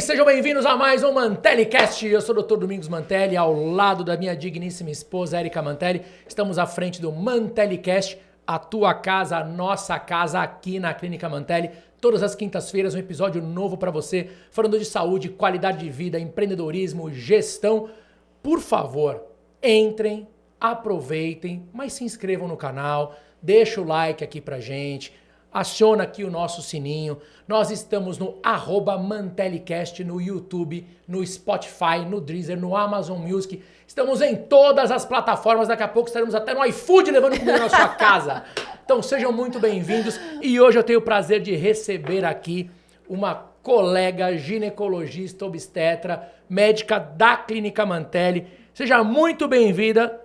sejam bem-vindos a mais um MantelliCast. Eu sou o Dr. Domingos Mantelli, ao lado da minha digníssima esposa, Érica Mantelli. Estamos à frente do MantelliCast, a tua casa, a nossa casa, aqui na Clínica Mantelli. Todas as quintas-feiras, um episódio novo para você, falando de saúde, qualidade de vida, empreendedorismo, gestão. Por favor, entrem, aproveitem, mas se inscrevam no canal, deixa o like aqui pra gente. Aciona aqui o nosso sininho. Nós estamos no @MantelliCast, no YouTube, no Spotify, no Deezer, no Amazon Music. Estamos em todas as plataformas. Daqui a pouco estaremos até no iFood levando comida na sua casa. Então sejam muito bem-vindos. E hoje eu tenho o prazer de receber aqui uma colega ginecologista, obstetra, médica da Clínica Mantelli. Seja muito bem-vinda,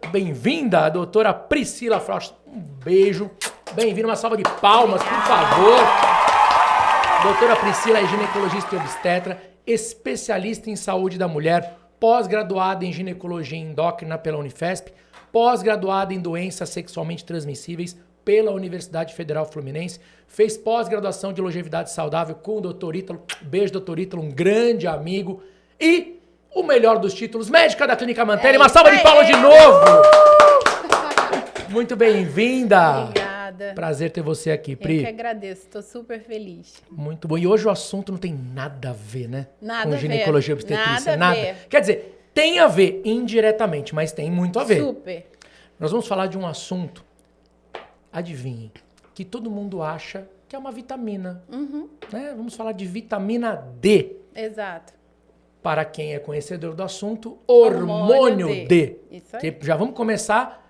a doutora Priscila Frost. Um beijo. Bem-vindo, uma salva de palmas, por favor. Doutora Priscila é ginecologista e obstetra, especialista em saúde da mulher, pós-graduada em ginecologia endócrina pela Unifesp, pós-graduada em doenças sexualmente transmissíveis pela Universidade Federal Fluminense, fez pós-graduação de longevidade saudável com o Dr. Ítalo. Beijo, Dr. Ítalo, um grande amigo. E o melhor dos títulos, médica da Clínica Mantelli. Uma salva de palmas de novo. Muito bem-vinda. Obrigada. Prazer ter você aqui, Pri. Eu que agradeço, estou super feliz. Muito bom. E hoje o assunto não tem nada a ver, né? Nada com a ginecologia e ver. obstetrícia. Nada a ver. Quer dizer, tem a ver indiretamente, mas tem muito a ver. Super. Nós vamos falar de um assunto, adivinhe, que todo mundo acha que é uma vitamina. Né? Vamos falar de vitamina D. Exato. Para quem é conhecedor do assunto, hormônio D. Isso aí. Que já vamos começar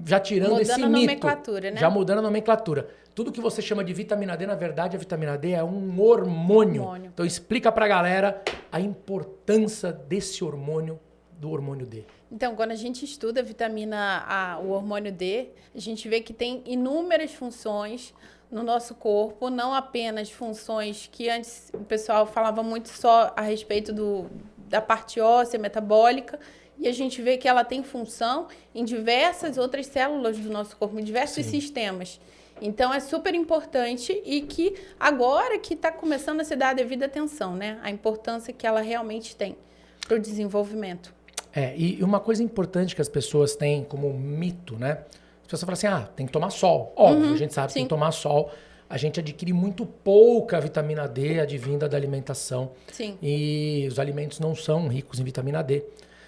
já tirando esse mito. Mudando a nomenclatura, né? Já mudando a nomenclatura. Tudo que você chama de vitamina D, na verdade, a vitamina D é um hormônio. Então explica pra galera a importância desse hormônio, do hormônio D. Então, quando a gente estuda a vitamina A, o hormônio D, a gente vê que tem inúmeras funções no nosso corpo, não apenas funções que antes o pessoal falava muito só a respeito da parte óssea, metabólica, e a gente vê que ela tem função em diversas outras células do nosso corpo, em diversos sistemas. Então, é super importante e que agora que está começando a se dar a devida atenção, né? A importância que ela realmente tem para o desenvolvimento. E uma coisa importante que as pessoas têm como mito, né? As pessoas falam assim, tem que tomar sol. Óbvio, a gente sabe que tem que tomar sol. A gente adquire muito pouca vitamina D advinda da alimentação. Sim. E os alimentos não são ricos em vitamina D.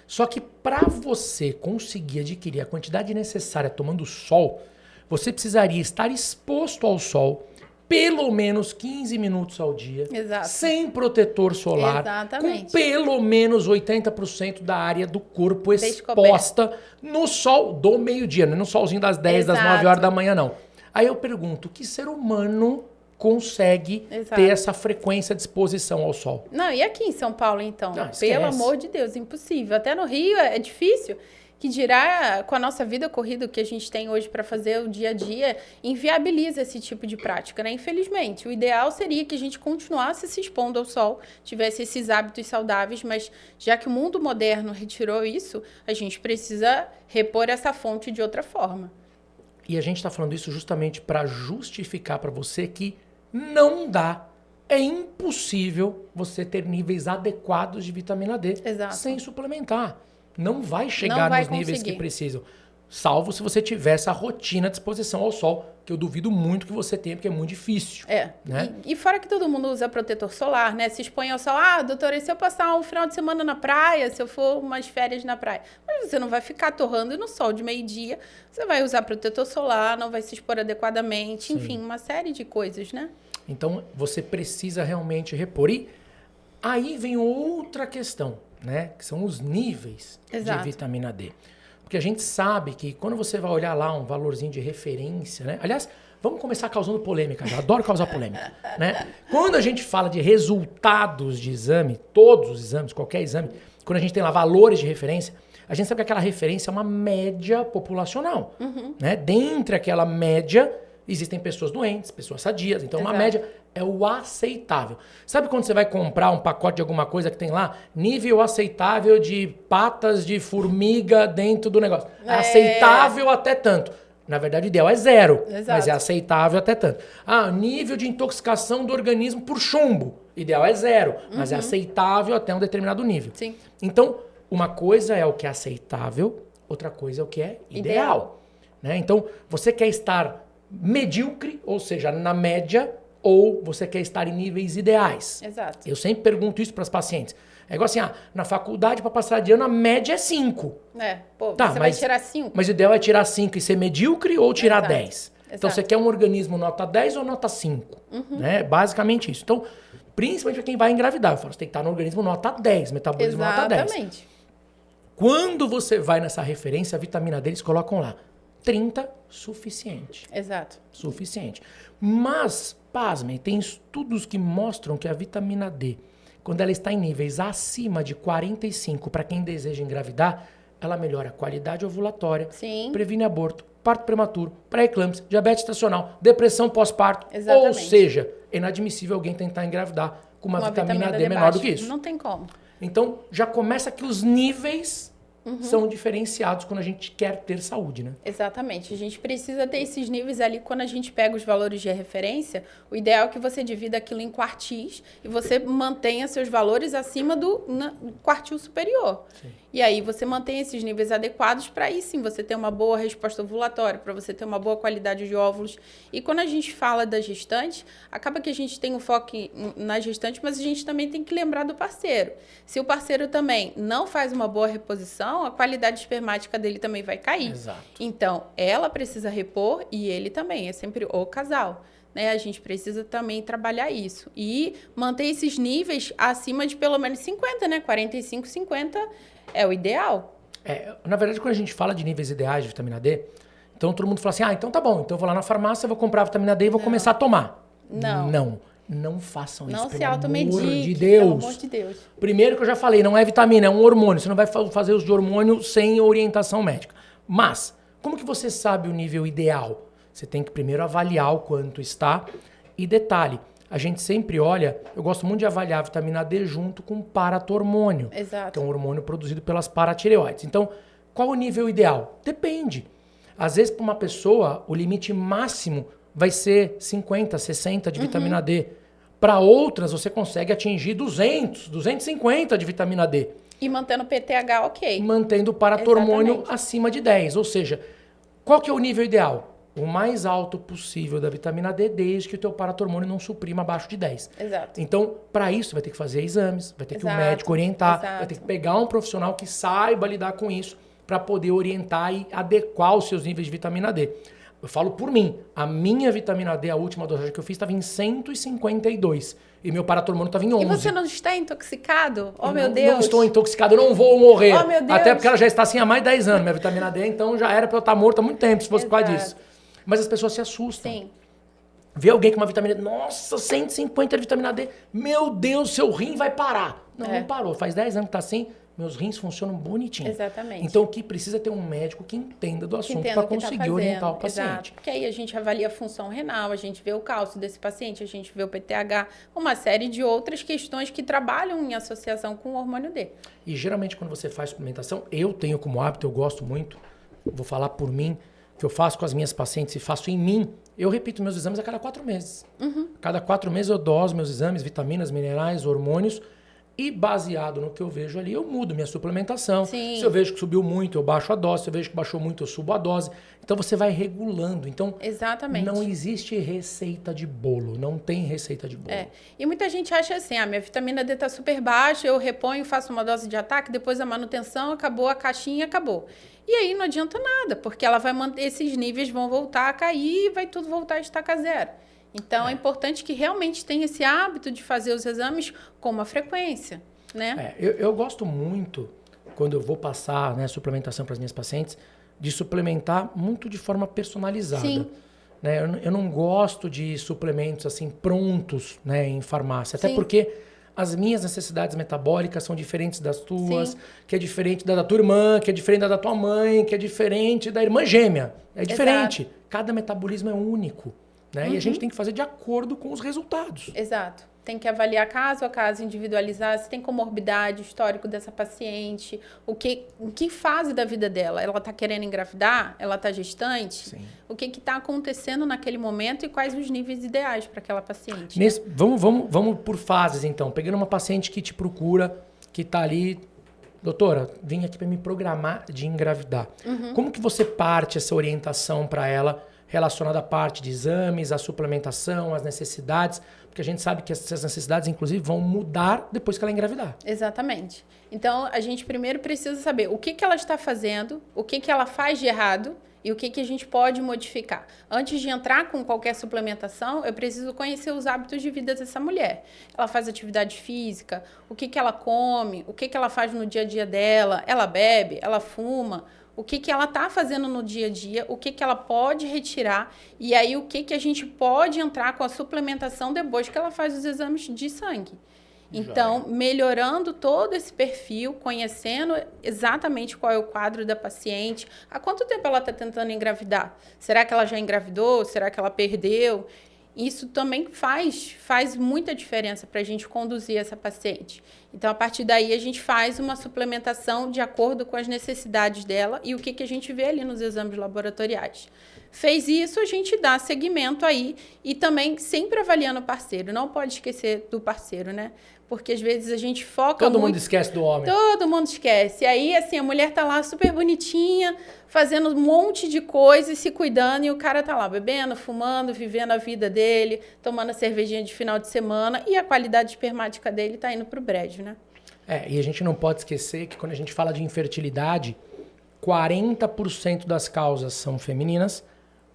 Só que para você conseguir adquirir a quantidade necessária tomando sol, você precisaria estar exposto ao sol pelo menos 15 minutos ao dia, Exato. sem protetor solar, Exatamente. com pelo menos 80% da área do corpo exposta no sol do meio-dia, não é no solzinho das 10, das 9 horas da manhã, não. Aí eu pergunto, que ser humano consegue ter essa frequência de exposição ao sol? Não, e aqui em São Paulo, então? Não, pelo amor de Deus, impossível. Até no Rio é difícil, que dirá com a nossa vida corrida que a gente tem hoje para fazer o dia a dia, inviabiliza esse tipo de prática, né? Infelizmente, o ideal seria que a gente continuasse se expondo ao sol, tivesse esses hábitos saudáveis, mas já que o mundo moderno retirou isso, a gente precisa repor essa fonte de outra forma. E a gente está falando isso justamente para justificar para você que não dá, é impossível você ter níveis adequados de vitamina D sem suplementar. Não vai chegar nos níveis que precisam. Salvo se você tiver essa rotina de exposição ao sol, que eu duvido muito que você tenha, porque é muito difícil. Né? E fora que todo mundo usa protetor solar, né? Se expõe ao sol. Doutora, e se eu passar um final de semana na praia, se eu for umas férias na praia? Mas você não vai ficar torrando no sol de meio-dia. Você vai usar protetor solar, não vai se expor adequadamente. Enfim, uma série de coisas, né? Então, você precisa realmente repor. E aí vem outra questão, né? Que são os níveis de vitamina D. Porque a gente sabe que quando você vai olhar lá um valorzinho de referência, né? Aliás, vamos começar causando polêmica. Eu adoro causar polêmica, né? Quando a gente fala de resultados de exame, todos os exames, qualquer exame, quando a gente tem lá valores de referência, a gente sabe que aquela referência é uma média populacional, né? Dentre aquela média, existem pessoas doentes, pessoas sadias. Então, uma média é o aceitável. Sabe quando você vai comprar um pacote de alguma coisa que tem lá? Nível aceitável de patas de formiga dentro do negócio. É aceitável até tanto. Na verdade, o ideal é 0, mas é aceitável até tanto. Nível de intoxicação do organismo por chumbo. Ideal é 0, mas é aceitável até um determinado nível. Sim. Então, uma coisa é o que é aceitável, outra coisa é o que é ideal. Né? Então, você quer estar medíocre, ou seja, na média, ou você quer estar em níveis ideais. Exato. Eu sempre pergunto isso para as pacientes. É igual assim, na faculdade, para passar de ano, a média é 5. Tá, você vai tirar 5. Mas o ideal é tirar 5 e ser medíocre ou tirar 10. Então, você quer um organismo nota 10 ou nota 5? Né? Basicamente isso. Então, principalmente para quem vai engravidar. Eu falo, você tem que estar no organismo nota 10, metabolismo nota 10. Exatamente. Quando você vai nessa referência, a vitamina D, eles colocam lá 30, suficiente. Exato. Suficiente. Mas, pasmem, tem estudos que mostram que a vitamina D, quando ela está em níveis acima de 45, para quem deseja engravidar, ela melhora a qualidade ovulatória, Sim. previne aborto, parto prematuro, pré-eclâmpsia, diabetes estacional, depressão pós-parto. Exatamente. Ou seja, é inadmissível alguém tentar engravidar com uma vitamina D menor do que isso. Não tem como. Então, já começa que os níveis são diferenciados quando a gente quer ter saúde, né? Exatamente. A gente precisa ter esses níveis ali. Quando a gente pega os valores de referência, o ideal é que você divida aquilo em quartis e você mantenha seus valores acima do quartil superior. Sim. E aí você mantém esses níveis adequados para aí sim você ter uma boa resposta ovulatória, para você ter uma boa qualidade de óvulos. E quando a gente fala da gestante, acaba que a gente tem um foco na gestante, mas a gente também tem que lembrar do parceiro. Se o parceiro também não faz uma boa reposição, a qualidade espermática dele também vai cair. Exato. Então, ela precisa repor e ele também, é sempre o casal. Né? A gente precisa também trabalhar isso. E manter esses níveis acima de pelo menos 50, né? 45, 50 é o ideal. Na verdade, quando a gente fala de níveis ideais de vitamina D, então todo mundo fala assim, então tá bom, então eu vou lá na farmácia, vou comprar a vitamina D e vou começar a tomar. Não façam isso, não se pelo amor automedique, de Deus. pelo amor de Deus. Primeiro que eu já falei, não é vitamina, é um hormônio. Você não vai fazer uso de hormônio sem orientação médica. Mas, como que você sabe o nível ideal? Você tem que primeiro avaliar o quanto está. E detalhe, a gente sempre olha, eu gosto muito de avaliar a vitamina D junto com o paratormônio. Exato. Que é um hormônio produzido pelas paratireoides. Então, qual o nível ideal? Depende. Às vezes, para uma pessoa, o limite máximo vai ser 50, 60 de vitamina D. Para outras, você consegue atingir 200, 250 de vitamina D. E mantendo o PTH ok. Mantendo o paratormônio Exatamente. acima de 10. Ou seja, qual que é o nível ideal? O mais alto possível da vitamina D, desde que o teu paratormônio não suprima abaixo de 10. Exato. Então, para isso, vai ter que fazer exames, vai ter que o Exato, médico orientar, exato. vai ter que pegar um profissional que saiba lidar com isso para poder orientar e adequar os seus níveis de vitamina D. Eu falo por mim, a minha vitamina D, a última dosagem que eu fiz, estava em 152 e meu paratormônio estava em 11. E você não está intoxicado? Oh, meu Não Deus. estou intoxicado, eu não vou morrer. Oh, meu Deus. Até porque ela já está assim há mais de 10 anos, minha vitamina D, então já era para eu estar morto há muito tempo, se fosse por causa disso. Mas as pessoas se assustam. Sim. Vê alguém com uma vitamina D, nossa, 150 de vitamina D, meu Deus, seu rim vai parar. Não parou, faz 10 anos que está assim, meus rins funcionam bonitinho. Exatamente. Então, o que precisa é ter um médico que entenda do assunto para conseguir orientar o paciente. Exato. Porque aí a gente avalia a função renal, a gente vê o cálcio desse paciente, a gente vê o PTH, uma série de outras questões que trabalham em associação com o hormônio D. E geralmente quando você faz suplementação, eu tenho como hábito, eu gosto muito, vou falar por mim, que eu faço com as minhas pacientes e faço em mim, eu repito meus exames a cada 4 meses. A cada 4 meses eu doso meus exames, vitaminas, minerais, hormônios, e baseado no que eu vejo ali, eu mudo minha suplementação. Sim. Se eu vejo que subiu muito, eu baixo a dose. Se eu vejo que baixou muito, eu subo a dose. Então você vai regulando. Então, Exatamente. não existe receita de bolo. Não tem receita de bolo. E muita gente acha assim, minha vitamina D tá super baixa, eu reponho, faço uma dose de ataque, depois a manutenção, acabou a caixinha, acabou. E aí não adianta nada, porque ela vai manter, esses níveis vão voltar a cair e vai tudo voltar a estaca zero. Então, é importante que realmente tenha esse hábito de fazer os exames com uma frequência, né? Eu gosto muito, quando eu vou passar suplementação para as minhas pacientes, de suplementar muito de forma personalizada. Sim. Né? Eu não gosto de suplementos assim prontos, né, em farmácia. Até Sim. porque as minhas necessidades metabólicas são diferentes das tuas, Sim. que é diferente da tua irmã, que é diferente da tua mãe, que é diferente da irmã gêmea. É diferente. Exato. Cada metabolismo é único. Né? E a gente tem que fazer de acordo com os resultados. Exato. tem que avaliar caso a caso, individualizar se tem comorbidade, o histórico dessa paciente, o que fase da vida dela. Ela está querendo engravidar? Ela está gestante? Sim. O que está acontecendo naquele momento e quais os níveis ideais para aquela paciente. Vamos por fases, então. Pegando uma paciente que te procura, que está ali... Doutora, vim aqui para me programar de engravidar. Como que você parte essa orientação para ela relacionada à parte de exames, à suplementação, às necessidades? Porque a gente sabe que essas necessidades, inclusive, vão mudar depois que ela engravidar. Exatamente. Então, a gente primeiro precisa saber o que ela está fazendo, o que ela faz de errado e o que a gente pode modificar. Antes de entrar com qualquer suplementação, eu preciso conhecer os hábitos de vida dessa mulher. Ela faz atividade física, o que ela come, o que ela faz no dia a dia dela, ela bebe, ela fuma, o que ela está fazendo no dia a dia, o que ela pode retirar e aí o que a gente pode entrar com a suplementação depois que ela faz os exames de sangue. Então, melhorando todo esse perfil, conhecendo exatamente qual é o quadro da paciente, há quanto tempo ela está tentando engravidar? Será que ela já engravidou? Será que ela perdeu? Isso também faz muita diferença para a gente conduzir essa paciente. Então, a partir daí, a gente faz uma suplementação de acordo com as necessidades dela e o que a gente vê ali nos exames laboratoriais. Fez isso, a gente dá seguimento aí e também sempre avaliando o parceiro. Não pode esquecer do parceiro, né? Porque às vezes a gente foca Todo muito... mundo esquece do homem. Todo mundo esquece. E aí, assim, a mulher tá lá super bonitinha, fazendo um monte de coisa e se cuidando, e o cara tá lá bebendo, fumando, vivendo a vida dele, tomando a cervejinha de final de semana, e a qualidade espermática dele tá indo pro brejo, né? E a gente não pode esquecer que quando a gente fala de infertilidade, 40% das causas são femininas,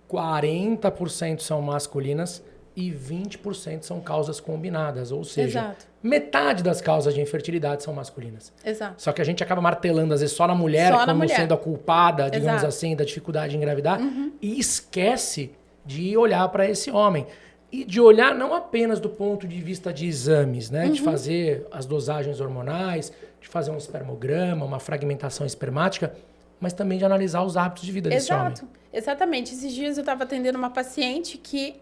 40% são masculinas e 20% são causas combinadas, ou seja, Exato. Metade das causas de infertilidade são masculinas. Exato. Só que a gente acaba martelando, às vezes, só na mulher, como sendo a culpada, digamos assim, da dificuldade de engravidar, e esquece de olhar para esse homem. E de olhar não apenas do ponto de vista de exames, né? De fazer as dosagens hormonais, de fazer um espermograma, uma fragmentação espermática, mas também de analisar os hábitos de vida desse homem. Exatamente. Esses dias eu estava atendendo uma paciente que...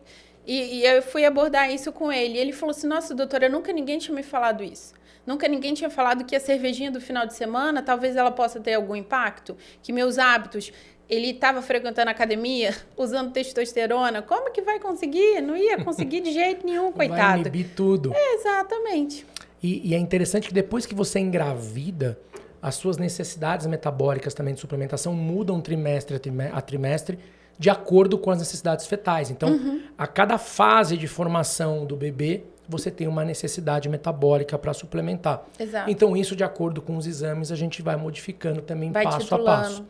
E eu fui abordar isso com ele. E ele falou assim, nossa, doutora, nunca ninguém tinha me falado isso. Nunca ninguém tinha falado que a cervejinha do final de semana, talvez ela possa ter algum impacto. Que meus hábitos... Ele estava frequentando a academia, usando testosterona. Como que vai conseguir? Não ia conseguir de jeito nenhum, coitado. Vai inibir tudo. Exatamente. E é interessante que depois que você engravida, as suas necessidades metabólicas também de suplementação mudam trimestre a trimestre de acordo com as necessidades fetais. Então, a cada fase de formação do bebê, você tem uma necessidade metabólica para suplementar. Exato. Então, isso de acordo com os exames, a gente vai modificando também passo a passo.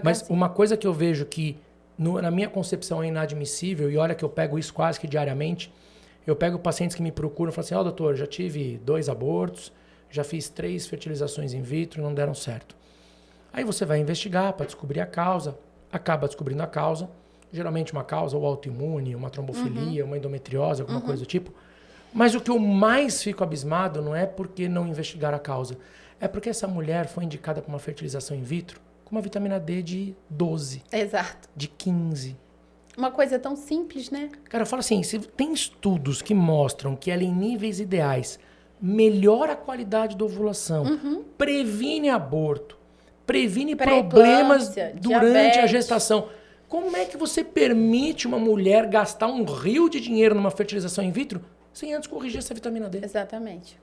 Mas uma coisa que eu vejo que, na minha concepção, é inadmissível, e olha que eu pego isso quase que diariamente, eu pego pacientes que me procuram e falo assim, doutor, já tive 2 abortos, já fiz 3 fertilizações in vitro e não deram certo. Aí você vai investigar para descobrir a causa, acaba descobrindo a causa, geralmente uma causa ou autoimune, uma trombofilia, uma endometriose, alguma coisa do tipo. Mas o que eu mais fico abismado não é porque não investigaram a causa, é porque essa mulher foi indicada para uma fertilização in vitro com uma vitamina D de 12, Exato. de 15. Uma coisa tão simples, né? Cara, eu falo assim, se tem estudos que mostram que ela em níveis ideais melhora a qualidade da ovulação, previne aborto, previne problemas durante a gestação. Como é que você permite uma mulher gastar um rio de dinheiro numa fertilização in vitro sem antes corrigir essa vitamina D? Exatamente.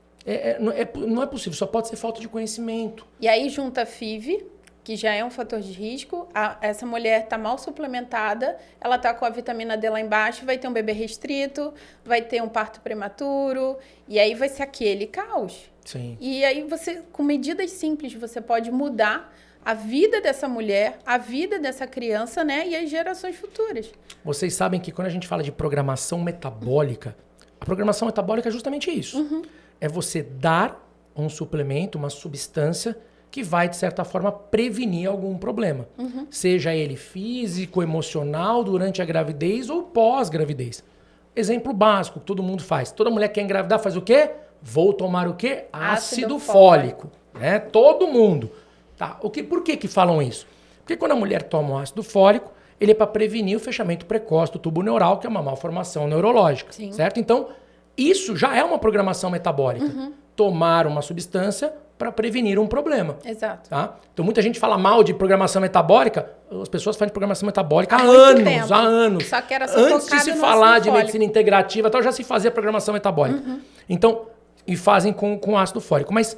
Não é possível, só pode ser falta de conhecimento. E aí junta a FIV, que já é um fator de risco, essa mulher está mal suplementada, ela está com a vitamina D lá embaixo, vai ter um bebê restrito, vai ter um parto prematuro, e aí vai ser aquele caos. Sim. E aí você, com medidas simples, você pode mudar a vida dessa mulher, a vida dessa criança, né, e as gerações futuras. Vocês sabem que quando a gente fala de programação metabólica, a programação metabólica é justamente isso. É você dar um suplemento, uma substância que vai, de certa forma, prevenir algum problema. Seja ele físico, emocional, durante a gravidez ou pós-gravidez. Exemplo básico que todo mundo faz. Toda mulher que quer engravidar faz o quê? Vou tomar o quê? Ácido fólico. Né? Todo mundo. Tá. Por que falam isso? Porque quando a mulher toma o ácido fólico, ele é para prevenir o fechamento precoce do tubo neural, que é uma malformação neurológica. Sim. Certo? Então, Isso já é uma programação metabólica. Tomar uma substância para prevenir um problema. Exato. Tá? Então, muita gente fala mal de programação metabólica. As pessoas falam de programação metabólica há muito tempo. anos. Só que era só Antes de focado se no falar ácido de fólico. medicina integrativa, tal, já se fazia programação metabólica. Então, e fazem com ácido fólico. Mas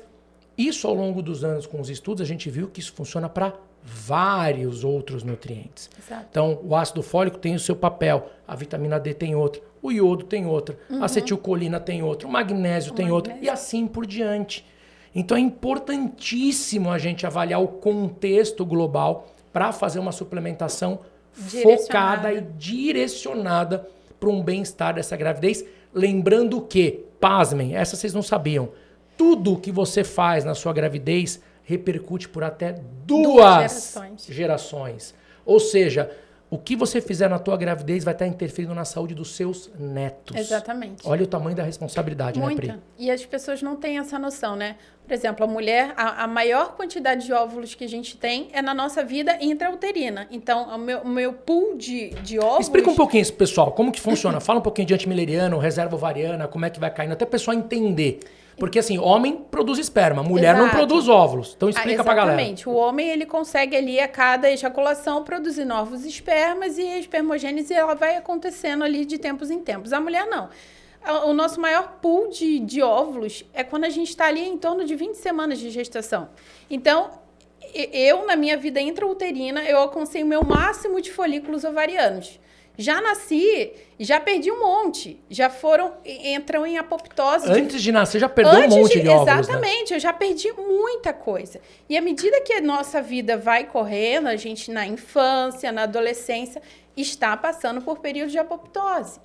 isso, ao longo dos anos, com os estudos, a gente viu que isso funciona para vários outros nutrientes. Exato. Então, o ácido fólico tem o seu papel, a vitamina D tem outro, o iodo tem outro, a acetilcolina tem outro, o magnésio tem outro, e assim por diante. Então, é importantíssimo a gente avaliar o contexto global para fazer uma suplementação focada e direcionada para um bem-estar dessa gravidez. Lembrando que, pasmem, essa vocês não sabiam, tudo que você faz na sua gravidez repercute por até duas gerações. Ou seja, o que você fizer na tua gravidez vai estar interferindo na saúde dos seus netos. Exatamente. Olha o tamanho da responsabilidade, né, Pri? E as pessoas não têm essa noção, né? Por exemplo, a mulher, a maior quantidade de óvulos que a gente tem é na nossa vida intrauterina. Então, o meu pool de óvulos... Explica um pouquinho isso, pessoal. Como que funciona? Fala um pouquinho de antimileriano, reserva ovariana, como é que vai caindo, até o pessoal entender. Porque, assim, homem produz esperma, mulher não produz óvulos. Então, explica pra galera. Exatamente. O homem, ele consegue ali, a cada ejaculação, produzir novos espermas e a espermogênese, ela vai acontecendo ali de tempos em tempos. A mulher, não. O nosso maior pool de óvulos é quando a gente está ali em torno de 20 semanas de gestação. Então, eu, na minha vida intrauterina, eu alcancei o meu máximo de folículos ovarianos. Já nasci, já perdi um monte. Entram em apoptose. Antes de nascer, já perdeu um monte de óvulos, exatamente, né? Eu já perdi muita coisa. E à medida que a nossa vida vai correndo, a gente na infância, na adolescência, está passando por período de apoptose.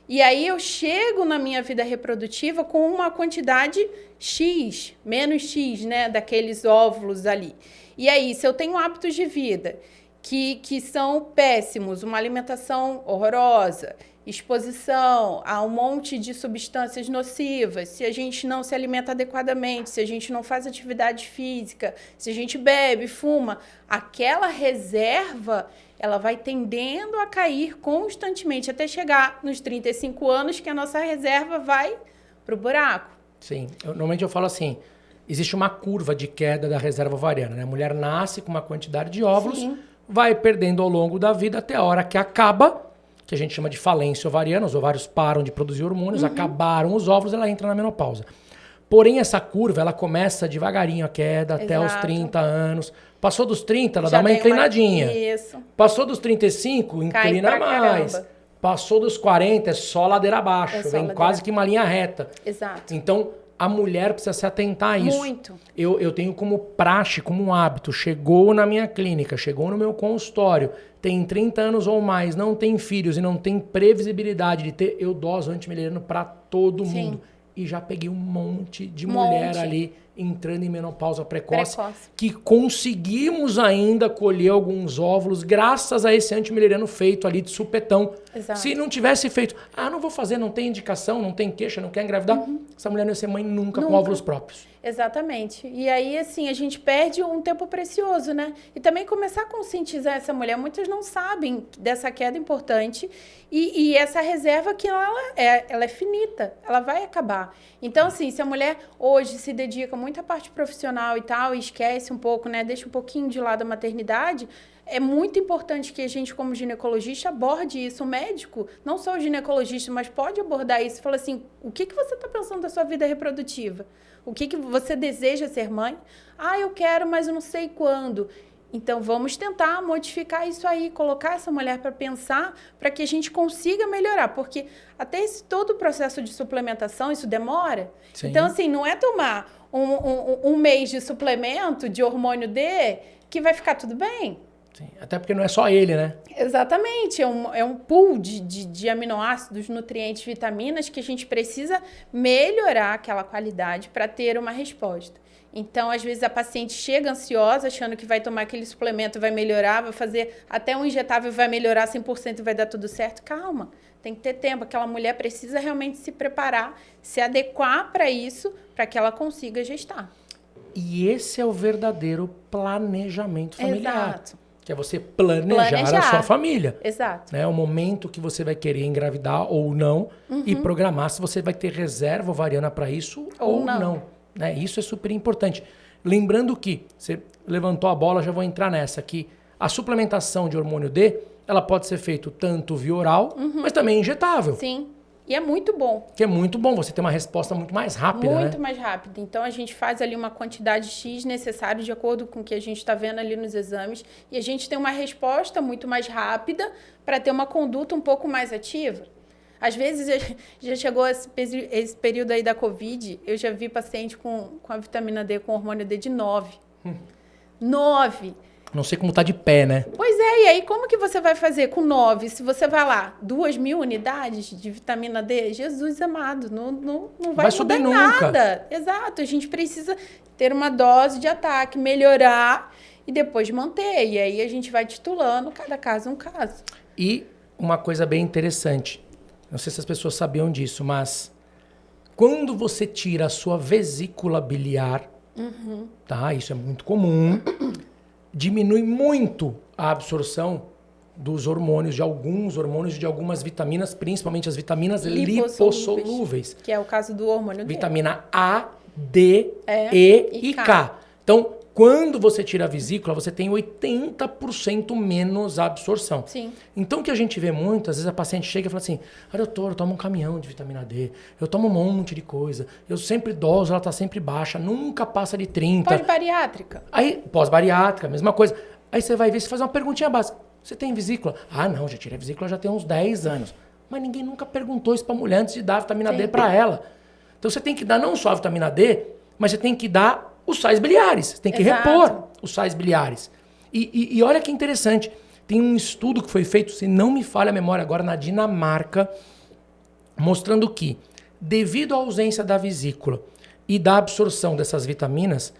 E aí eu chego na minha vida reprodutiva com uma quantidade X, menos X, né, daqueles óvulos ali. E aí, se eu tenho hábitos de vida que são péssimos, uma alimentação horrorosa, exposição a um monte de substâncias nocivas, se a gente não se alimenta adequadamente, se a gente não faz atividade física, se a gente bebe, fuma, aquela reserva, ela vai tendendo a cair constantemente até chegar nos 35 anos que a nossa reserva vai pro buraco. Sim, normalmente eu falo assim, existe uma curva de queda da reserva ovariana, né? A mulher nasce com uma quantidade de óvulos, sim, vai perdendo ao longo da vida até a hora que acaba, que a gente chama de falência ovariana, os ovários param de produzir hormônios, acabaram os óvulos, ela entra na menopausa. Porém, essa curva, ela começa devagarinho a queda, até os 30 anos. Passou dos 30, ela dá uma inclinadinha. Isso. Passou dos 35, inclina mais. Caramba. Passou dos 40, é só ladeira abaixo, vem quase que uma linha reta. Exato. Então, a mulher precisa se atentar a isso. Muito. Eu tenho como praxe, como um hábito, chegou na minha clínica, chegou no meu consultório, tem 30 anos ou mais, não tem filhos e não tem previsibilidade de ter, eu doso antimileriano para todo mundo. E já peguei um monte de mulher ali entrando em menopausa precoce. Que conseguimos ainda colher alguns óvulos graças a esse antimileriano feito ali de supetão. Exato. Se não tivesse feito, não vou fazer, não tem indicação, não tem queixa, não quer engravidar, essa mulher não ia ser mãe nunca com óvulos próprios. Exatamente. E aí, assim, a gente perde um tempo precioso, né? E também começar a conscientizar essa mulher. Muitas não sabem dessa queda importante e essa reserva que ela é finita, ela vai acabar. Então, assim, se a mulher hoje se dedica muito à parte profissional e tal, e esquece um pouco, né? Deixa um pouquinho de lado a maternidade, é muito importante que a gente, como ginecologista, aborde isso. O médico, não só o ginecologista, mas pode abordar isso. Fala assim, o que você está pensando da sua vida reprodutiva? O que você deseja ser mãe? Eu quero, mas eu não sei quando. Então, vamos tentar modificar isso aí, colocar essa mulher para pensar, para que a gente consiga melhorar. Porque até todo o processo de suplementação, isso demora. Sim. Então, assim, não é tomar um mês de suplemento de hormônio D que vai ficar tudo bem. Sim. Até porque não é só ele, né? Exatamente. É um pool de aminoácidos, nutrientes, vitaminas que a gente precisa melhorar aquela qualidade para ter uma resposta. Então, às vezes, a paciente chega ansiosa, achando que vai tomar aquele suplemento, vai melhorar, vai fazer até um injetável, vai melhorar 100% e vai dar tudo certo. Calma, tem que ter tempo. Aquela mulher precisa realmente se preparar, se adequar para isso, para que ela consiga gestar. E esse é o verdadeiro planejamento familiar. Exato. Que é você planejar a sua família. Exato. Né? O momento que você vai querer engravidar ou não e programar se você vai ter reserva ovariana para isso ou não. Né? Isso é super importante. Lembrando que, você levantou a bola, já vou entrar nessa, que a suplementação de hormônio D, ela pode ser feita tanto via oral, mas também injetável. Sim. E é muito bom. Que é muito bom, você tem uma resposta muito mais rápida, Muito mais rápida. Então, a gente faz ali uma quantidade X necessária de acordo com o que a gente está vendo ali nos exames. E a gente tem uma resposta muito mais rápida para ter uma conduta um pouco mais ativa. Às vezes, já chegou esse período aí da Covid, eu já vi paciente com a vitamina D, com hormônio D de 9. 9! Não sei como tá de pé, né? Pois é, e aí como que você vai fazer com 9? Se você vai lá, 2.000 unidades de vitamina D, Jesus amado, não vai subir mudar nunca. nada. Exato, a gente precisa ter uma dose de ataque, melhorar e depois manter. E aí a gente vai titulando cada caso um caso. E uma coisa bem interessante, não sei se as pessoas sabiam disso, mas quando você tira a sua vesícula biliar, tá? Isso é muito comum. Diminui muito a absorção dos hormônios, de alguns hormônios e de algumas vitaminas, principalmente as vitaminas lipossolúveis. Que é o caso do hormônio D. Vitamina A, D, E e K. Então, quando você tira a vesícula, você tem 80% menos absorção. Sim. Então, o que a gente vê muito, às vezes a paciente chega e fala assim, doutor, eu tomo um caminhão de vitamina D, eu tomo um monte de coisa, eu sempre doso, ela tá sempre baixa, nunca passa de 30. Pós-bariátrica. Aí, pós-bariátrica, mesma coisa. Aí você vai ver, você faz uma perguntinha básica. Você tem vesícula? Ah, não, já tirei a vesícula já tem uns 10 anos. Mas ninguém nunca perguntou isso pra mulher antes de dar a vitamina D pra ela. Então, você tem que dar não só a vitamina D, mas você tem que dar os sais biliares. Você tem que repor os sais biliares. E olha que interessante. Tem um estudo que foi feito, se não me falha a memória agora, na Dinamarca, mostrando que, devido à ausência da vesícula e da absorção dessas vitaminas,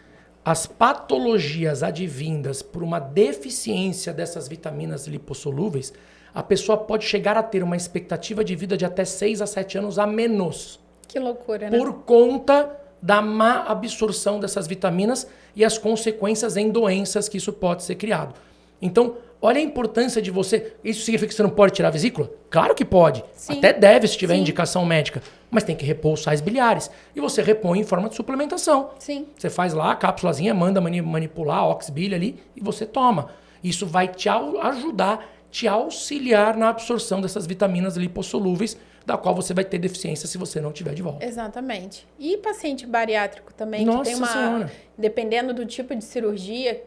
as patologias advindas por uma deficiência dessas vitaminas lipossolúveis, a pessoa pode chegar a ter uma expectativa de vida de até 6 a 7 anos a menos. Que loucura, né? Por conta da má absorção dessas vitaminas e as consequências em doenças que isso pode ser criado. Então, olha a importância de você... Isso significa que você não pode tirar a vesícula? Claro que pode. Sim. Até deve, se tiver indicação médica. Mas tem que repor os sais biliares. E você repõe em forma de suplementação. Sim. Você faz lá a cápsulazinha, manda manipular a oxbile ali e você toma. Isso vai te ajudar, te auxiliar na absorção dessas vitaminas lipossolúveis, da qual você vai ter deficiência se você não tiver de volta. Exatamente. E paciente bariátrico também, Nossa que tem uma... Senhora. Dependendo do tipo de cirurgia,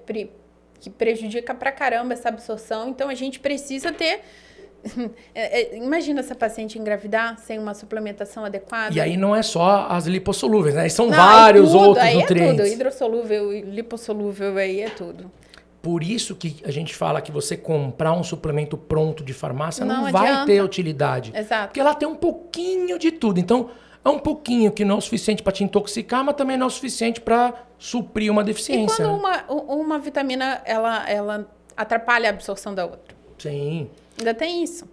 que prejudica pra caramba essa absorção. Então, a gente precisa ter... Imagina essa paciente engravidar sem uma suplementação adequada. E aí não é só as lipossolúveis, né? São Não, vários tudo, outros aí nutrientes. É tudo, hidrossolúvel, lipossolúvel, aí é tudo. Por isso que a gente fala que você comprar um suplemento pronto de farmácia não Não vai adianta. ter utilidade. Exato. Porque ela tem um pouquinho de tudo. Então, é um pouquinho que não é o suficiente para te intoxicar, mas também não é o suficiente para suprir uma E deficiência. quando né? uma vitamina, ela atrapalha a absorção da outra? Sim. Ainda tem isso.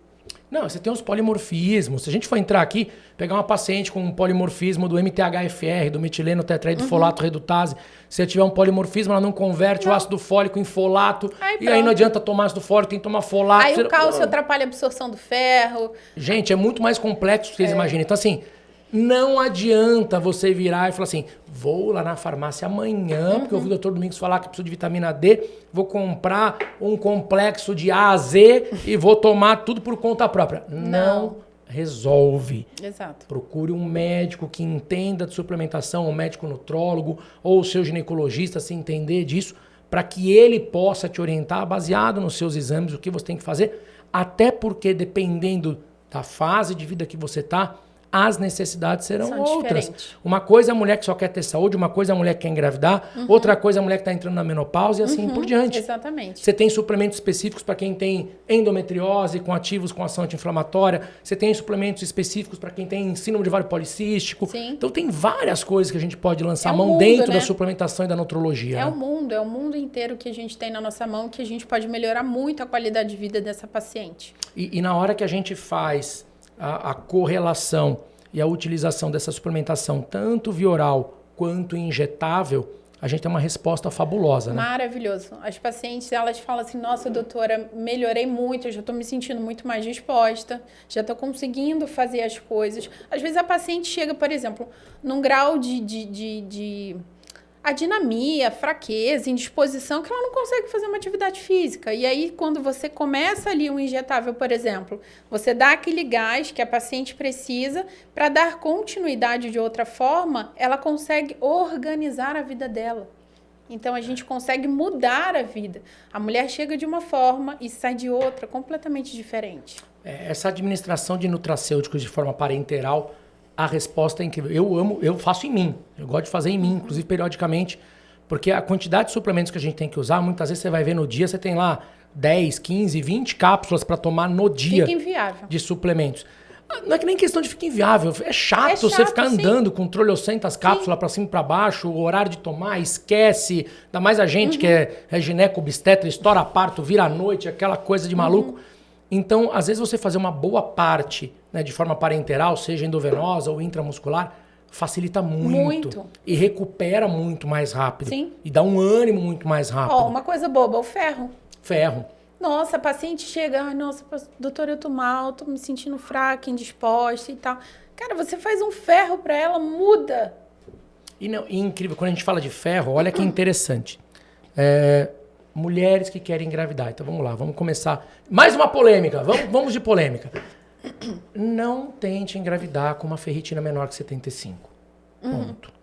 Não, você tem os polimorfismos. Se a gente for entrar aqui, pegar uma paciente com um polimorfismo do MTHFR, do metileno tetraidrofolato redutase, se ela tiver um polimorfismo, ela não converte o ácido fólico em folato. Aí E aí não adianta tomar ácido fólico, tem que tomar folato. Aí o cálcio atrapalha a absorção do ferro. Gente, é muito mais complexo do que vocês imaginam. Então, assim, não adianta você virar e falar assim, vou lá na farmácia amanhã, porque eu ouvi o Dr. Domingos falar que preciso de vitamina D, vou comprar um complexo de A a Z e vou tomar tudo por conta própria. Não resolve. Exato. Procure um médico que entenda de suplementação, um médico nutrólogo ou o seu ginecologista, se entender disso, para que ele possa te orientar baseado nos seus exames, o que você tem que fazer, até porque dependendo da fase de vida que você está, as necessidades serão São outras. diferentes. Uma coisa é a mulher que só quer ter saúde, uma coisa é a mulher que quer engravidar, outra coisa é a mulher que está entrando na menopausa e assim por diante. Exatamente. Você tem suplementos específicos para quem tem endometriose, com ativos com ação anti-inflamatória. Você tem suplementos específicos para quem tem síndrome de ovário policístico. Sim. Então tem várias coisas que a gente pode lançar É a o mão mundo, dentro né? da suplementação e da nutrologia. É né? o mundo inteiro que a gente tem na nossa mão, que a gente pode melhorar muito a qualidade de vida dessa paciente. E na hora que a gente faz a correlação e a utilização dessa suplementação, tanto via oral quanto injetável, a gente tem uma resposta fabulosa, né? Maravilhoso. As pacientes, elas falam assim, nossa, doutora, melhorei muito, eu já estou me sentindo muito mais disposta, já estou conseguindo fazer as coisas. Às vezes a paciente chega, por exemplo, num grau de adinamia, fraqueza, indisposição, que ela não consegue fazer uma atividade física. E aí, quando você começa ali um injetável, por exemplo, você dá aquele gás que a paciente precisa para dar continuidade de outra forma, ela consegue organizar a vida dela. Então, a gente consegue mudar a vida. A mulher chega de uma forma e sai de outra, completamente diferente. Essa administração de nutracêuticos de forma parenteral, a resposta é incrível. Eu faço em mim. Eu gosto de fazer em mim, inclusive periodicamente, porque a quantidade de suplementos que a gente tem que usar, muitas vezes você vai ver no dia, você tem lá 10, 15, 20 cápsulas para tomar no dia. Fica inviável. De suplementos. Não é que nem questão de ficar inviável. É chato você ficar andando com troleocentas cápsulas para cima e para baixo, o horário de tomar, esquece. Ainda mais a gente que é gineco, obstetra, estoura parto, vira à noite, aquela coisa de maluco. Então, às vezes você fazer uma boa parte, né, de forma parenteral, seja endovenosa ou intramuscular, facilita muito. E recupera muito mais rápido. Sim. E dá um ânimo muito mais rápido. Uma coisa boba, o ferro. Ferro. Nossa, a paciente chega, nossa, doutora, eu tô mal, tô me sentindo fraca, indisposta e tal. Cara, você faz um ferro pra ela, muda. E incrível, quando a gente fala de ferro, olha que interessante. Mulheres que querem engravidar. Então vamos lá, vamos começar. Mais uma polêmica, vamos de polêmica. Não tente engravidar com uma ferritina menor que 75. Ponto.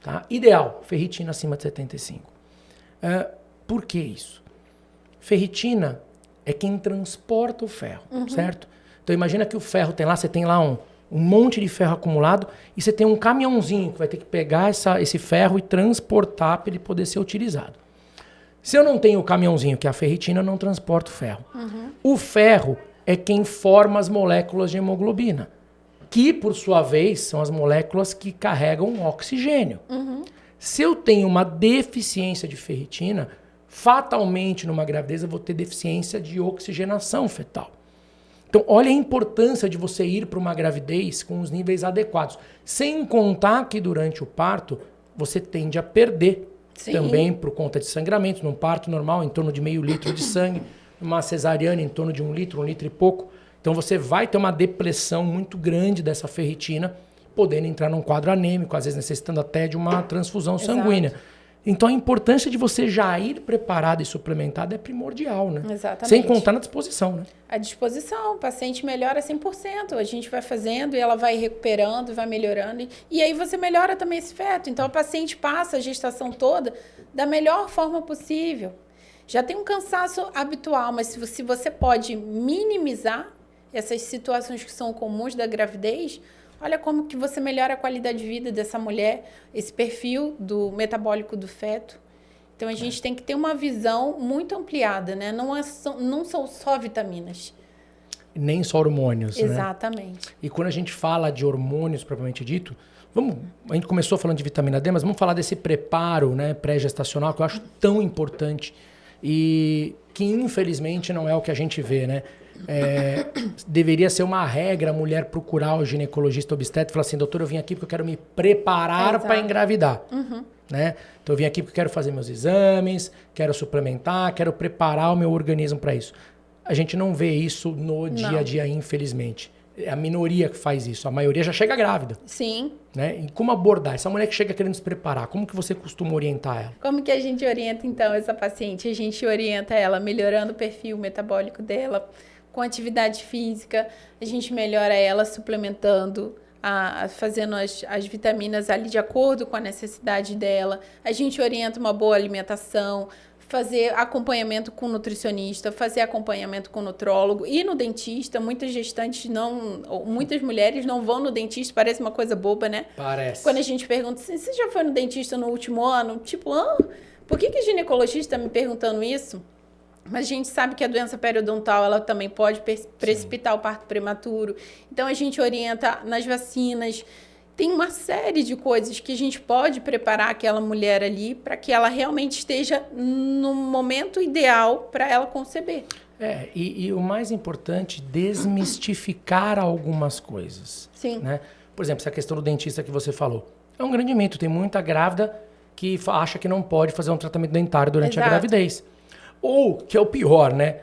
Tá? Ideal, ferritina acima de 75. Por que isso? Ferritina é quem transporta o ferro, certo? Então imagina que o ferro tem lá, você tem lá um monte de ferro acumulado e você tem um caminhãozinho que vai ter que pegar esse ferro e transportar para ele poder ser utilizado. Se eu não tenho o caminhãozinho, que é a ferritina, eu não transporto o ferro. O ferro é quem forma as moléculas de hemoglobina, que, por sua vez, são as moléculas que carregam oxigênio. Se eu tenho uma deficiência de ferritina, fatalmente, numa gravidez, eu vou ter deficiência de oxigenação fetal. Então, olha a importância de você ir para uma gravidez com os níveis adequados. Sem contar que, durante o parto, você tende a perder. Sim. Também por conta de sangramento. Num parto normal, em torno de meio litro de sangue. Numa cesariana, em torno de 1 litro e pouco. Então, você vai ter uma depressão muito grande dessa ferritina, podendo entrar num quadro anêmico, às vezes necessitando até de uma transfusão sanguínea. Então, a importância de você já ir preparado e suplementado é primordial, né? Exatamente. Sem contar na disposição, né? A disposição, o paciente melhora 100%. A gente vai fazendo e ela vai recuperando, vai melhorando. E aí você melhora também esse feto. Então, o paciente passa a gestação toda da melhor forma possível. Já tem um cansaço habitual, mas se você pode minimizar essas situações que são comuns da gravidez, olha como que você melhora a qualidade de vida dessa mulher, esse perfil do metabólico do feto. Então, a gente tem que ter uma visão muito ampliada, né? Não são só vitaminas. Nem só hormônios, né? Exatamente. E quando a gente fala de hormônios, propriamente dito, a gente começou falando de vitamina D, mas vamos falar desse preparo, né, pré-gestacional, que eu acho tão importante e que, infelizmente, não é o que a gente vê, né? Deveria ser uma regra a mulher procurar o ginecologista obstetra e falar assim, doutor, eu vim aqui porque eu quero me preparar para engravidar. Né? Então eu vim aqui porque eu quero fazer meus exames, quero suplementar, quero preparar o meu organismo para isso. A gente não vê isso no dia a dia, infelizmente. É a minoria que faz isso. A maioria já chega grávida. Sim. Né? E como abordar? Essa mulher que chega querendo se preparar, como que você costuma orientar ela? Como que a gente orienta, então, essa paciente? A gente orienta ela melhorando o perfil metabólico dela, com atividade física, a gente melhora ela suplementando, fazendo as vitaminas ali de acordo com a necessidade dela. A gente orienta uma boa alimentação, fazer acompanhamento com nutricionista, fazer acompanhamento com nutrólogo, ir no dentista. Muitas gestantes muitas mulheres não vão no dentista, parece uma coisa boba, né? Parece. Quando a gente pergunta, você já foi no dentista no último ano? Tipo, por que ginecologista está me perguntando isso? Mas a gente sabe que a doença periodontal, ela também pode precipitar o parto prematuro. Então, a gente orienta nas vacinas. Tem uma série de coisas que a gente pode preparar aquela mulher ali para que ela realmente esteja no momento ideal para ela conceber. E o mais importante, desmistificar algumas coisas. Sim. Né? Por exemplo, essa questão do dentista que você falou. É um grande mito. Tem muita grávida que acha que não pode fazer um tratamento dentário durante a Exato. gravidez. Ou, que é o pior, né?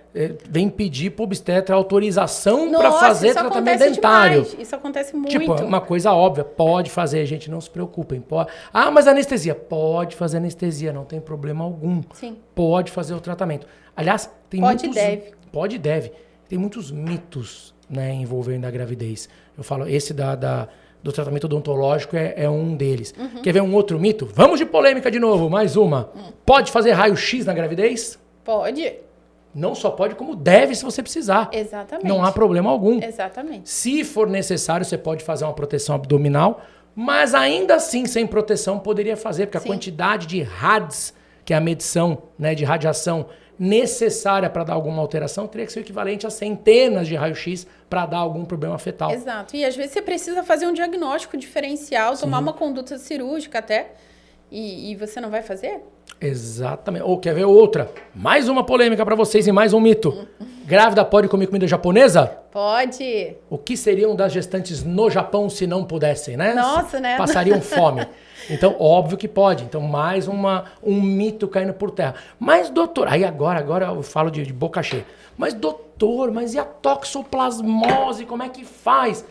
Vem pedir pro obstetra autorização para fazer isso tratamento acontece dentário. demais. Isso acontece muito. Tipo, uma coisa óbvia, pode fazer, gente, não se preocupem. Pode. Ah, mas anestesia. Pode fazer anestesia, não tem problema algum. Sim. Pode fazer o tratamento. Aliás, tem Pode e muitos... deve. Pode e deve. Tem muitos mitos, né, envolvendo a gravidez. Eu falo, esse do tratamento odontológico é um deles. Quer ver um outro mito? Vamos de polêmica de novo, mais uma. Pode fazer raio-x na gravidez? Pode. Não só pode, como deve se você precisar. Exatamente. Não há problema algum. Exatamente. Se for necessário, você pode fazer uma proteção abdominal, mas ainda assim, sem proteção, poderia fazer, porque Sim. a quantidade de RADS, que é a medição, né, de radiação necessária para dar alguma alteração, teria que ser o equivalente a centenas de raio-x para dar algum problema fetal. Exato. E às vezes você precisa fazer um diagnóstico diferencial, tomar uma conduta cirúrgica até, e você não vai fazer? Exatamente. Ou quer ver outra? Mais uma polêmica para vocês e mais um mito. Grávida pode comer comida japonesa? Pode. O que seriam das gestantes no Japão se não pudessem, né? Nossa, né? Passariam fome. Então, óbvio que pode. Então, mais um mito caindo por terra. Mas, doutor, aí agora eu falo de boca cheia. Mas, doutor, mas e a toxoplasmose? Como é que faz?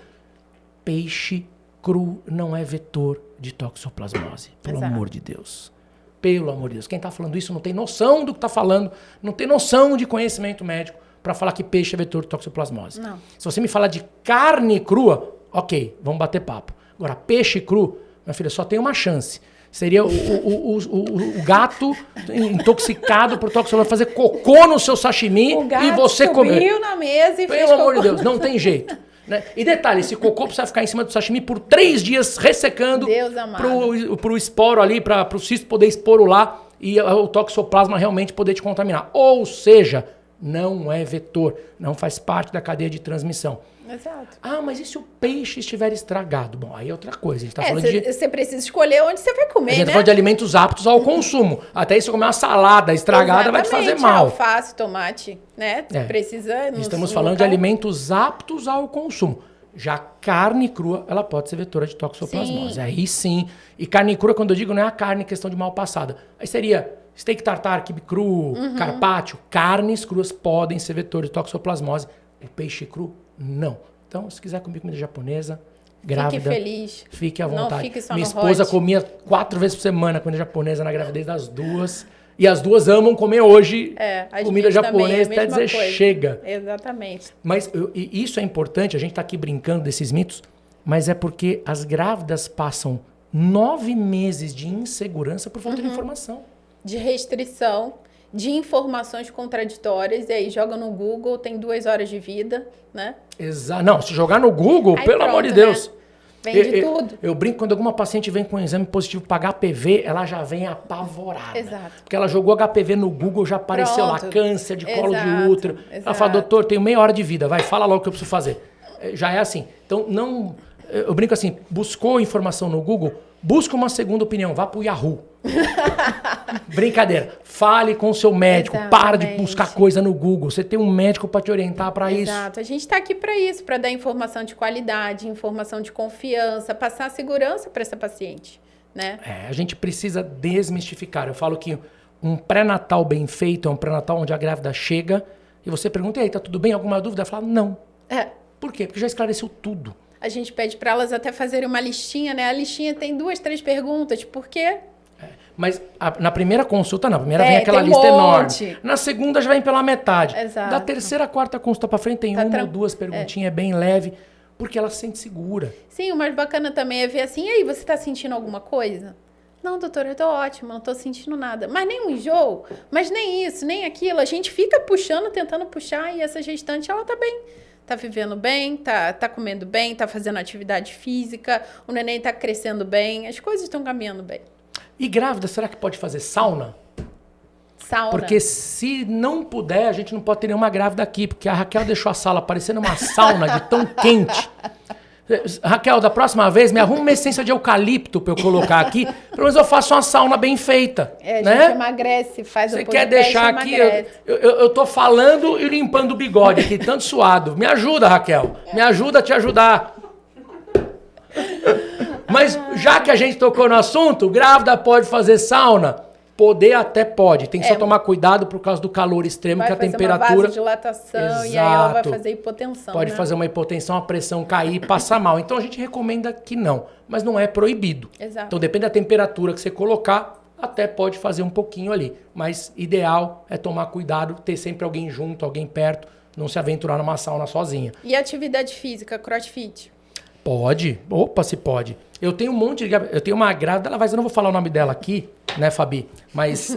Peixe cru não é vetor de toxoplasmose. Pelo Exato. amor de Deus. Pelo amor de Deus. Quem tá falando isso não tem noção do que tá falando, não tem noção de conhecimento médico para falar que peixe é vetor de toxoplasmose. Não. Se você me falar de carne crua, ok, vamos bater papo. Agora, peixe cru, minha filha, só tem uma chance. Seria o gato intoxicado por toxoplasmose fazer cocô no seu sashimi O gato e você comer. subiu na mesa e fez Pelo amor de cocô. Deus, não tem jeito. Né? E detalhe, esse cocô precisa ficar em cima do sashimi por 3 dias ressecando Deus amado. pro esporo ali, pro cisto poder esporular e o toxoplasma realmente poder te contaminar. Ou seja, não é vetor, não faz parte da cadeia de transmissão. Exato. Ah, mas e se o peixe estiver estragado? Bom, aí é outra coisa. A gente tá falando de... Você precisa escolher onde você vai A comer, gente né? tá falando de alimentos aptos ao consumo. Até se você comer uma salada estragada, vai te fazer Exatamente, mal. Alface, tomate, né? É. Precisa... Estamos falando de alimentos aptos ao consumo. Já carne crua, ela pode ser vetora de toxoplasmose. Sim. Aí sim. E carne crua, quando eu digo, não é a carne questão de mal passada. Aí seria steak tartar, quibe cru, carpaccio. Carnes cruas podem ser vetor de toxoplasmose. O peixe cru, não. Então, se quiser comer comida japonesa, grávida, Fique feliz. fique à Não vontade. fique só Minha no esposa hot. comia 4 vezes por semana comida japonesa na gravidez das duas. E as duas amam comer hoje A comida gente também, japonesa a até mesma dizer coisa. chega. Exatamente. Mas e isso é importante, a gente está aqui brincando desses mitos, mas é porque as grávidas passam 9 meses de insegurança por falta de informação. De restrição, de informações contraditórias, e aí joga no Google, tem 2 horas de vida, né? Não, se jogar no Google, Aí pelo pronto, amor de né? Deus. Vem de tudo. Eu brinco quando alguma paciente vem com um exame positivo para HPV, ela já vem apavorada. Exato. Porque ela jogou HPV no Google, já apareceu lá Pronto. câncer de colo de Exato, útero. Ela exato. fala, doutor, tenho meia hora de vida, vai, fala logo o que eu preciso fazer. Já é assim. Então, não... Eu brinco assim, buscou informação no Google, busca uma segunda opinião, vá pro Yahoo. Brincadeira. Fale com o seu médico, para de Exatamente. buscar coisa no Google. Você tem um médico para te orientar para isso. Exato. A gente está aqui para isso, para dar informação de qualidade, informação de confiança, passar segurança para essa paciente, né? A gente precisa desmistificar. Eu falo que um pré-natal bem feito é um pré-natal onde a grávida chega e você pergunta, e aí, tá tudo bem? Alguma dúvida? Ela fala, não. Por quê? Porque já esclareceu tudo. A gente pede para elas até fazerem uma listinha, né? A listinha tem 2, 3 perguntas, por quê? Mas na primeira consulta, não. A primeira É, vem aquela tem um lista monte. enorme. Na segunda já vem pela metade. Exato. Da terceira, quarta consulta pra frente tem Tá uma ou 2 perguntinhas, bem leve, porque ela se sente segura. Sim, o mais bacana também é ver assim, e aí, você tá sentindo alguma coisa? Não, doutora, eu tô ótima, não tô sentindo nada. Mas nem um enjoo, mas nem isso, nem aquilo. A gente fica puxando, tentando puxar, e essa gestante, ela tá bem. Tá vivendo bem, tá comendo bem, tá fazendo atividade física, o neném tá crescendo bem, as coisas estão caminhando bem. E grávida, será que pode fazer sauna? Sauna. Porque se não puder, a gente não pode ter nenhuma grávida aqui, porque a Raquel deixou a sala parecendo uma sauna de tão quente. Raquel, da próxima vez, me arruma uma essência de eucalipto pra eu colocar aqui, pelo menos eu faço uma sauna bem feita. A gente né? emagrece, faz Você o quer podcast, deixar aqui? Eu tô falando e limpando o bigode aqui, tanto suado. Me ajuda, Raquel. Me ajuda a te ajudar. Mas já que a gente tocou no assunto, grávida pode fazer sauna? Poder até pode. Tem que só tomar cuidado por causa do calor extremo, que a temperatura... Vai fazer uma vasodilatação e aí ela vai fazer hipotensão, Pode fazer uma hipotensão, a pressão cair e passar mal. Então a gente recomenda que não, mas não é proibido. Exato. Então depende da temperatura que você colocar, até pode fazer um pouquinho ali. Mas ideal é tomar cuidado, ter sempre alguém junto, alguém perto, não se aventurar numa sauna sozinha. E atividade física, crossfit? Pode. Opa, se pode. Eu tenho um monte de... Eu tenho uma grávida, eu não vou falar o nome dela aqui, né, Fabi? Mas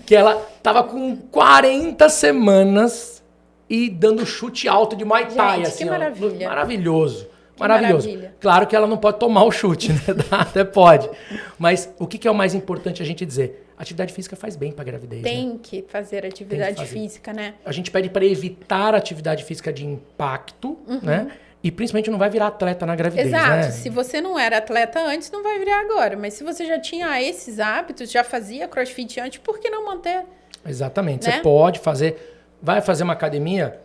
que ela tava com 40 semanas e dando chute alto de Muay Thai. Gente, assim, que maravilha. Maravilhoso. Que Maravilhoso. maravilha. Claro que ela não pode tomar o chute, né? Até pode. Mas o que é o mais importante a gente dizer? Atividade física faz bem pra gravidez, Tem né? que fazer atividade física, né? A gente pede para evitar atividade física de impacto, né? E principalmente não vai virar atleta na gravidez, Exato. né? Se você não era atleta antes, não vai virar agora. Mas se você já tinha esses hábitos, já fazia crossfit antes, por que não manter? Exatamente. Né? Você pode fazer... Vai fazer uma academia,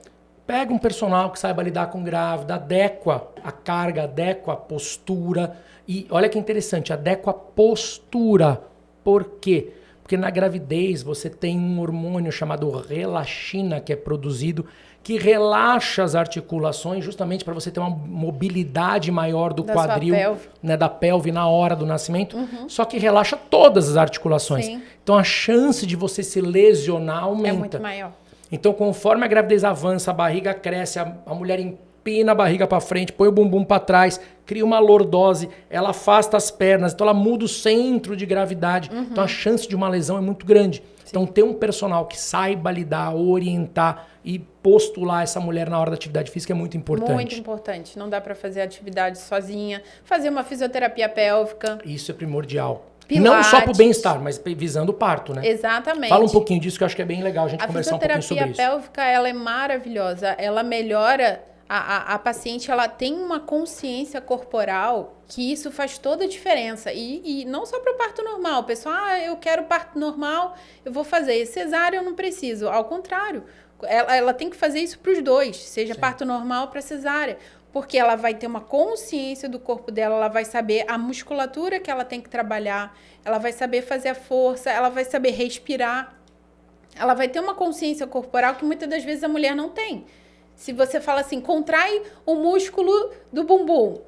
pega um personal que saiba lidar com grávida, adequa a carga, adequa a postura. E olha que interessante, adequa a postura. Por quê? Porque na gravidez você tem um hormônio chamado relaxina que é produzido, que relaxa as articulações justamente para você ter uma mobilidade maior do quadril, né, da pelve na hora do nascimento, só que relaxa todas as articulações. Sim. Então a chance de você se lesionar aumenta. É muito maior. Então conforme a gravidez avança, a barriga cresce, a mulher empina a barriga para frente, põe o bumbum para trás, cria uma lordose, ela afasta as pernas, então ela muda o centro de gravidade. Então a chance de uma lesão é muito grande. Então, ter um personal que saiba lidar, orientar e postular essa mulher na hora da atividade física é muito importante. Muito importante. Não dá para fazer atividade sozinha. Fazer uma fisioterapia pélvica. Isso é primordial. Pilates. Não só para o bem-estar, mas visando o parto, né? Exatamente. Fala um pouquinho disso que eu acho que é bem legal a gente A conversar um pouquinho sobre isso. A fisioterapia pélvica, ela é maravilhosa. Ela melhora... A paciente, ela tem uma consciência corporal que isso faz toda a diferença. E não só para o parto normal. O pessoal, eu quero parto normal, eu vou fazer. Cesárea eu não preciso. Ao contrário, ela tem que fazer isso para os dois. Seja parto normal para cesárea. Porque ela vai ter uma consciência do corpo dela, ela vai saber a musculatura que ela tem que trabalhar, ela vai saber fazer a força, ela vai saber respirar. Ela vai ter uma consciência corporal que muitas das vezes a mulher não tem. Se você fala assim, contrai o músculo do bumbum,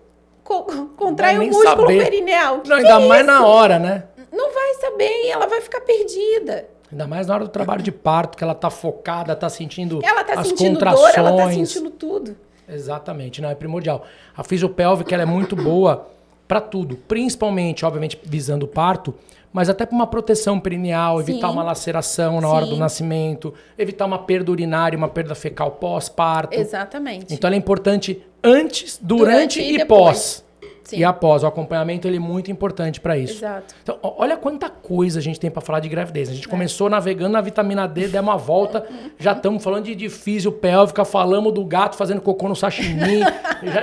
contrai o músculo perineal. Não, ainda mais na hora, né? Não vai saber, ela vai ficar perdida. Ainda mais na hora do trabalho de parto, que ela tá focada, tá sentindo ela tá as sentindo contrações. dor, ela tá sentindo tudo. Exatamente, não, é primordial. A fisiopélvica ela é muito boa para tudo, principalmente, obviamente, visando o parto, mas até para uma proteção perineal, evitar uma laceração na hora do nascimento, evitar uma perda urinária, uma perda fecal pós-parto. Exatamente. Então ela é importante antes, durante e pós. Sim. E após. O acompanhamento ele é muito importante para isso. Exato. Então, olha quanta coisa a gente tem para falar de gravidez. A gente começou navegando na vitamina D, deu uma volta, já estamos falando de fisiopélvica, falamos do gato fazendo cocô no sashimi,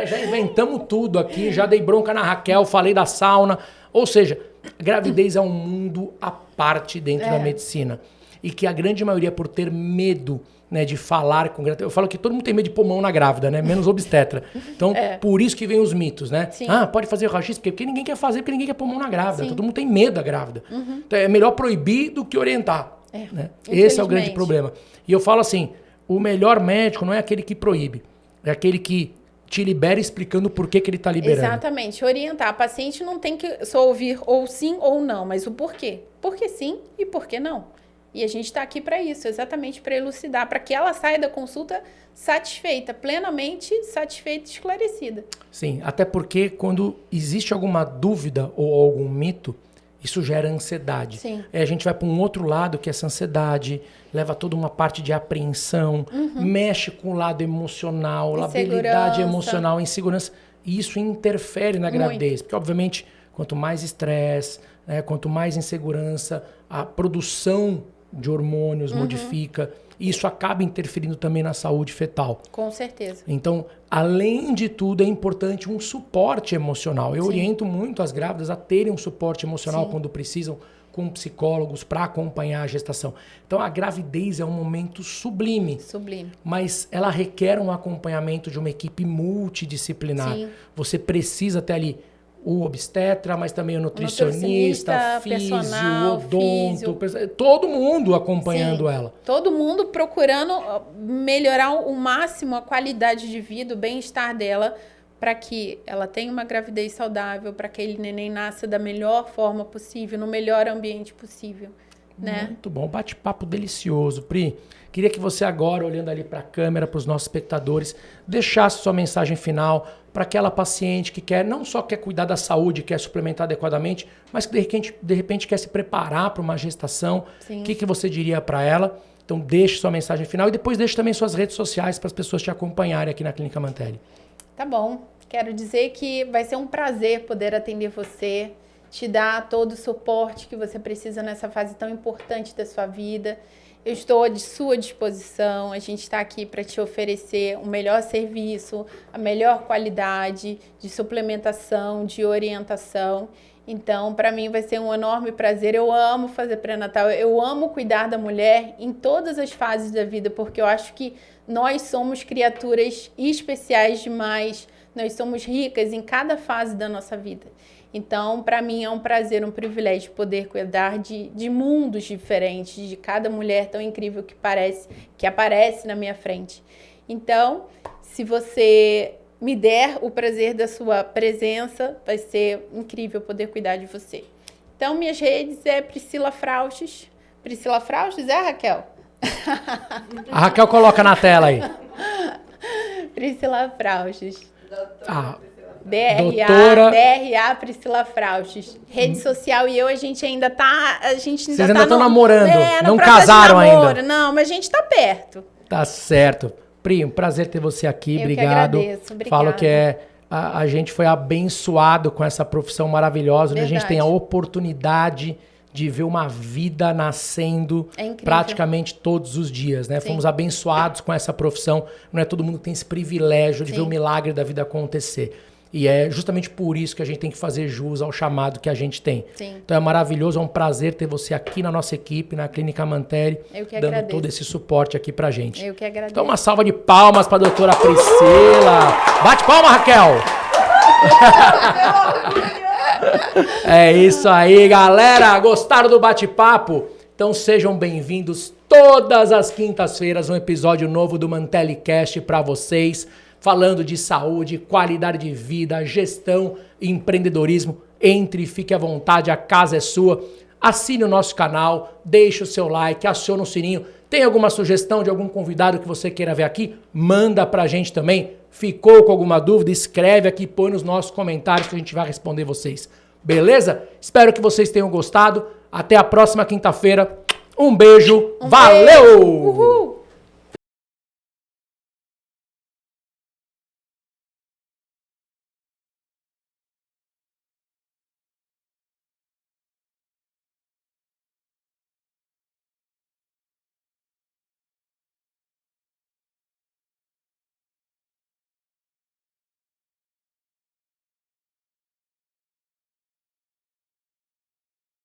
já inventamos tudo aqui, já dei bronca na Raquel, falei da sauna. Ou seja, gravidez é um mundo à parte dentro da medicina. E que a grande maioria, por ter medo, né, de falar com grávida. Eu falo que todo mundo tem medo de pulmão na grávida, né? Menos obstetra. Então, por isso que vem os mitos, né? Sim. Ah, pode fazer raio-x, porque ninguém quer fazer, porque ninguém quer pulmão na grávida. Sim. Todo mundo tem medo da grávida. Então, é melhor proibir do que orientar. Né? Esse é o grande problema. E eu falo assim, o melhor médico não é aquele que proíbe, é aquele que te libera explicando por que ele está liberando. Exatamente. Orientar. A paciente não tem que só ouvir ou sim ou não, mas o porquê. Por que sim e por que não? E a gente está aqui para isso, exatamente para elucidar, para que ela saia da consulta satisfeita, plenamente satisfeita e esclarecida. Sim, até porque quando existe alguma dúvida ou algum mito, isso gera ansiedade. Sim. Aí a gente vai para um outro lado, que é essa ansiedade, leva toda uma parte de apreensão, mexe com o lado emocional, labilidade emocional, insegurança. E isso interfere na gravidez. Porque, obviamente, quanto mais estresse, né, quanto mais insegurança, a produção de hormônios modifica. E isso acaba interferindo também na saúde fetal. Com certeza. Então, além de tudo, é importante um suporte emocional. Eu oriento muito as grávidas a terem um suporte emocional quando precisam, com psicólogos para acompanhar a gestação. Então a gravidez é um momento sublime. Sublime. Mas ela requer um acompanhamento de uma equipe multidisciplinar. Sim. Você precisa ter ali o obstetra, mas também o nutricionista, personal, odonto, todo mundo acompanhando ela. Todo mundo procurando melhorar o máximo a qualidade de vida, o bem-estar dela, para que ela tenha uma gravidez saudável, para que aquele neném nasça da melhor forma possível, no melhor ambiente possível, né? Muito bom, bate-papo delicioso. Pri, queria que você agora, olhando ali para a câmera, para os nossos espectadores, deixasse sua mensagem final para aquela paciente que não só quer cuidar da saúde, quer suplementar adequadamente, mas que de repente quer se preparar para uma gestação. O que você diria para ela? Então deixe sua mensagem final e depois deixe também suas redes sociais para as pessoas te acompanharem aqui na Clínica Mantelli. Tá bom. Quero dizer que vai ser um prazer poder atender você, te dar todo o suporte que você precisa nessa fase tão importante da sua vida. Eu estou à sua disposição, a gente está aqui para te oferecer o melhor serviço, a melhor qualidade de suplementação, de orientação. Então, para mim vai ser um enorme prazer. Eu amo fazer pré-natal, eu amo cuidar da mulher em todas as fases da vida, porque eu acho que nós somos criaturas especiais demais, nós somos ricas em cada fase da nossa vida. Então, para mim é um prazer, um privilégio poder cuidar de mundos diferentes, de cada mulher tão incrível que aparece na minha frente. Então, se você me der o prazer da sua presença, vai ser incrível poder cuidar de você. Então, minhas redes é Priscila Frauches. Priscila Frauches, Raquel? A Raquel coloca na tela aí. Priscila Frauches. Ah, DRA Priscila Frauches. Rede social e eu, a gente ainda tá... Vocês ainda estão namorando, não casaram ainda. Não, mas a gente tá perto. Tá certo. Pri, um prazer ter você aqui, obrigado. Que agradeço, obrigada. Falo que a gente foi abençoado com essa profissão maravilhosa, onde a gente tem a oportunidade de ver uma vida nascendo praticamente todos os dias, né? Sim. Fomos abençoados com essa profissão, não é todo mundo que tem esse privilégio de ver o milagre da vida acontecer. E é justamente por isso que a gente tem que fazer jus ao chamado que a gente tem. Sim. Então é maravilhoso, é um prazer ter você aqui na nossa equipe, na Clínica Mantelli, dando todo esse suporte aqui pra gente. Eu que agradeço. Então uma salva de palmas pra doutora Priscila. Bate palma, Raquel! É isso aí, galera! Gostaram do bate-papo? Então sejam bem-vindos todas as quintas-feiras, um episódio novo do Mantelli Cast pra vocês, falando de saúde, qualidade de vida, gestão e empreendedorismo. Entre e fique à vontade, a casa é sua. Assine o nosso canal, deixe o seu like, acione o sininho. Tem alguma sugestão de algum convidado que você queira ver aqui? Manda pra gente também. Ficou com alguma dúvida? Escreve aqui, põe nos nossos comentários que a gente vai responder vocês. Beleza? Espero que vocês tenham gostado. Até a próxima quinta-feira. Um beijo. Valeu! Uhul!